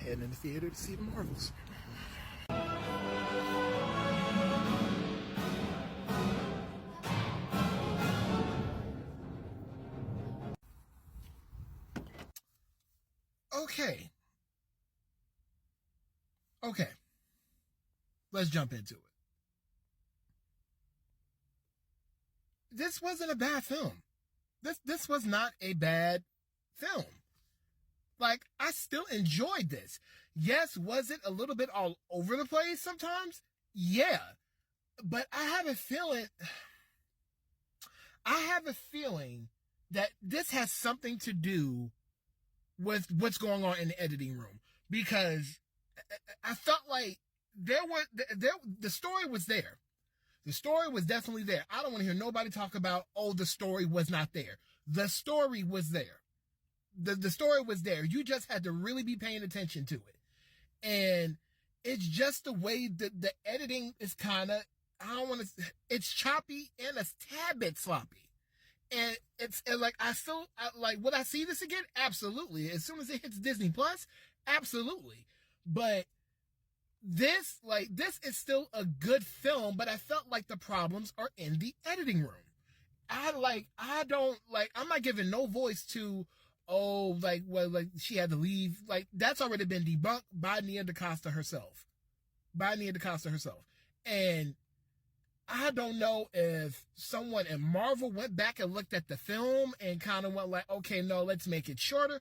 heading in the theater to see the Marvels. Okay. Let's jump into it. This wasn't a bad film. This was not a bad film. Like, I still enjoyed this. Yes, was it a little bit all over the place sometimes? Yeah. But I have a feeling that this has something to do with what's going on in the editing room, because I felt like the story was there. The story was definitely there. I don't want to hear nobody talk about, oh, the story was not there. The story was there. The story was there. You just had to really be paying attention to it. And it's just the way that the editing is kind of, it's choppy and a tad bit sloppy. And like, would I see this again? Absolutely. As soon as it hits Disney Plus, absolutely. But this is still a good film, but I felt like the problems are in the editing room. I'm not giving no voice to, she had to leave. Like, that's already been debunked by Nia DaCosta herself. And I don't know if someone in Marvel went back and looked at the film and kind of went like, okay, no, let's make it shorter.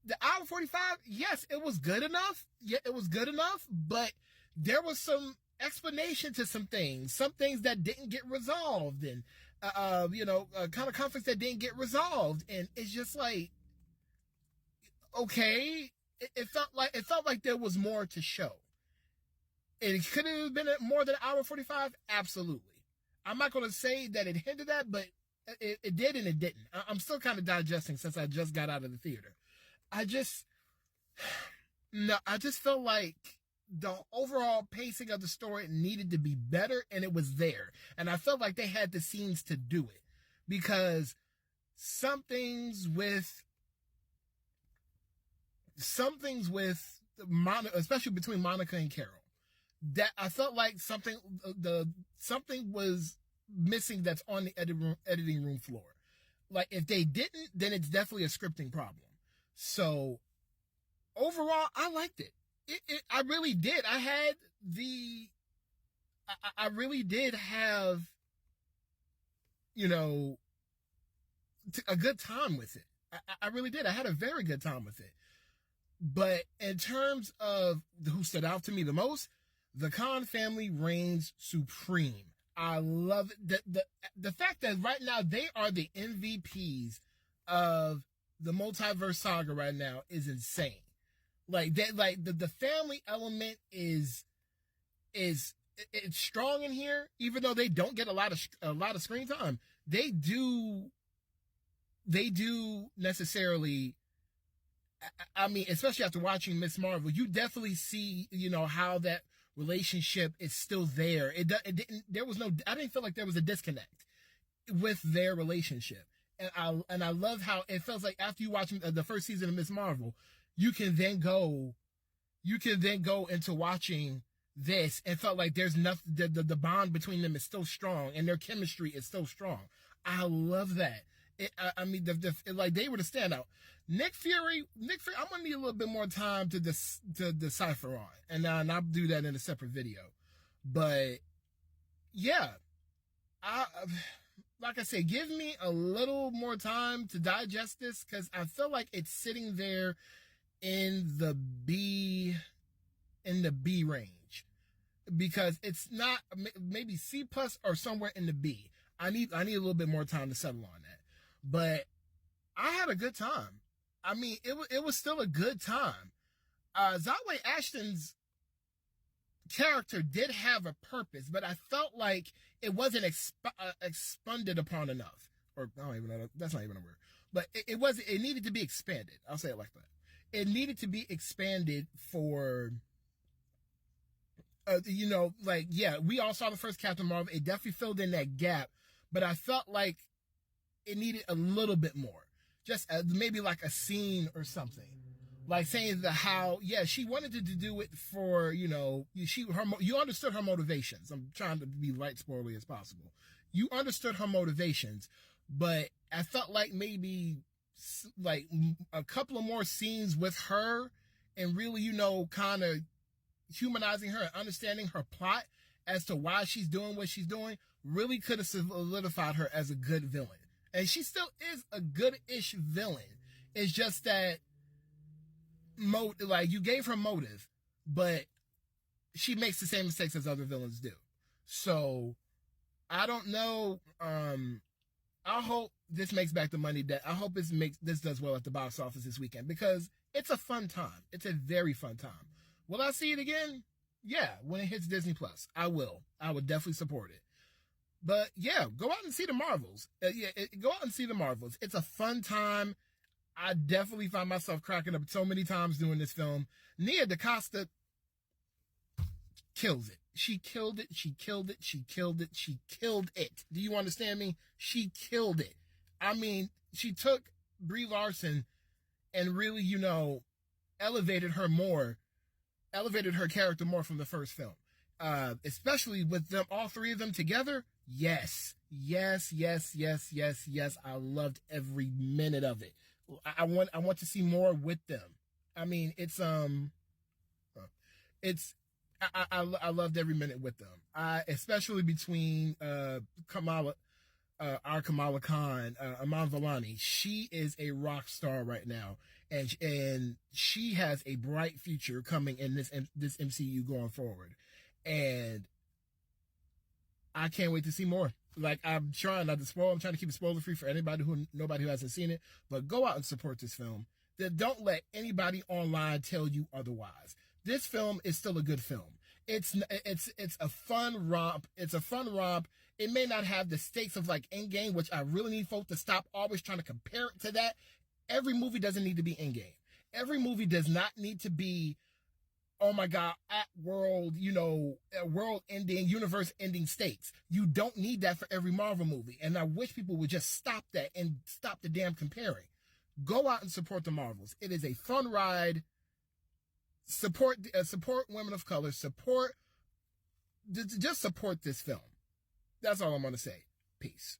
The hour 45, yes, it was good enough. Yeah, it was good enough, but there was some explanation to some things that didn't get resolved, and, kind of conflicts that didn't get resolved. And it's just like, okay, it felt like there was more to show. It could have been more than an hour 45. Absolutely. I'm not going to say that it hindered that, but it did and it didn't. I'm still kind of digesting since I just got out of the theater. I just felt like the overall pacing of the story needed to be better, and it was there. And I felt like they had the scenes to do it, because some things with Monica, especially between Monica and Carol, that I felt like something was missing that's on the editing room floor. Like, if they didn't, then it's definitely a scripting problem. So overall, I liked it. I really did. I really did have, a good time with it. I really did. I had a very good time with it. But in terms of who stood out to me the most, the Khan family reigns supreme. I love it. The fact that right now they are the MVPs of the multiverse saga right now is insane. Like, that, like the family element is it's strong in here, even though they don't get a lot of screen time. They do necessarily. I mean, especially after watching Ms. Marvel, you definitely see, how that relationship is still there. I didn't feel like there was a disconnect with their relationship. And I love how it feels like after you watch the first season of Ms. Marvel, you can then go into watching this and felt like there's nothing, the bond between them is still strong and their chemistry is still strong. I love that. They were the standout. Nick Fury, I'm gonna need a little bit more time to decipher on, and I'll do that in a separate video. But yeah, like I said, give me a little more time to digest this, because I feel like it's sitting there in the B range, because it's not, maybe C+ or somewhere in the B. I need a little bit more time to settle on that. But I had a good time. I mean, it was still a good time. Zawe Ashton's character did have a purpose, but I felt like it wasn't expanded upon enough. Or I don't even know. That's not even a word. But it needed to be expanded. I'll say it like that. It needed to be expanded for, we all saw the first Captain Marvel. It definitely filled in that gap, but I felt like it needed a little bit more. Just maybe like a scene or something. like saying she wanted to do it for, you understood her motivations. I'm trying to be light spoilery as possible. You understood her motivations, but I felt like maybe like a couple of more scenes with her and really, kind of humanizing her and understanding her plot as to why she's doing what she's doing really could have solidified her as a good villain. And she still is a good-ish villain. It's just that you gave her motive, but she makes the same mistakes as other villains do. So I don't know. I hope this makes back the money that I hope this does well at the box office this weekend, because it's a fun time. It's a very fun time. Will I see it again? Yeah, when it hits Disney Plus, I will. I would definitely support it. But yeah, go out and see the Marvels. Go out and see the Marvels. It's a fun time. I definitely find myself cracking up so many times doing this film. Nia DaCosta kills it. She killed it. She killed it. She killed it. She killed it. Do you understand me? She killed it. I mean, she took Brie Larson and really, elevated her character more from the first film. Especially with them, all three of them together. Yes. I loved every minute of it. I want to see more with them. I mean, I loved every minute with them. Especially between Kamala Khan, Iman Vellani. She is a rock star right now, and she has a bright future coming in this MCU going forward, and I can't wait to see more. Like, I'm trying not to spoil. I'm trying to keep it spoiler free for nobody who hasn't seen it. But go out and support this film. Don't let anybody online tell you otherwise. This film is still a good film. It's a fun romp. It's a fun romp. It may not have the stakes of like Endgame, which I really need folks to stop always trying to compare it to that. Every movie doesn't need to be Endgame. Every movie does not need to be, oh my God, at world, world ending, universe ending stakes. You don't need that for every Marvel movie. And I wish people would just stop that and stop the damn comparing. Go out and support the Marvels. It is a fun ride. Support women of color. Just support this film. That's all I'm going to say. Peace.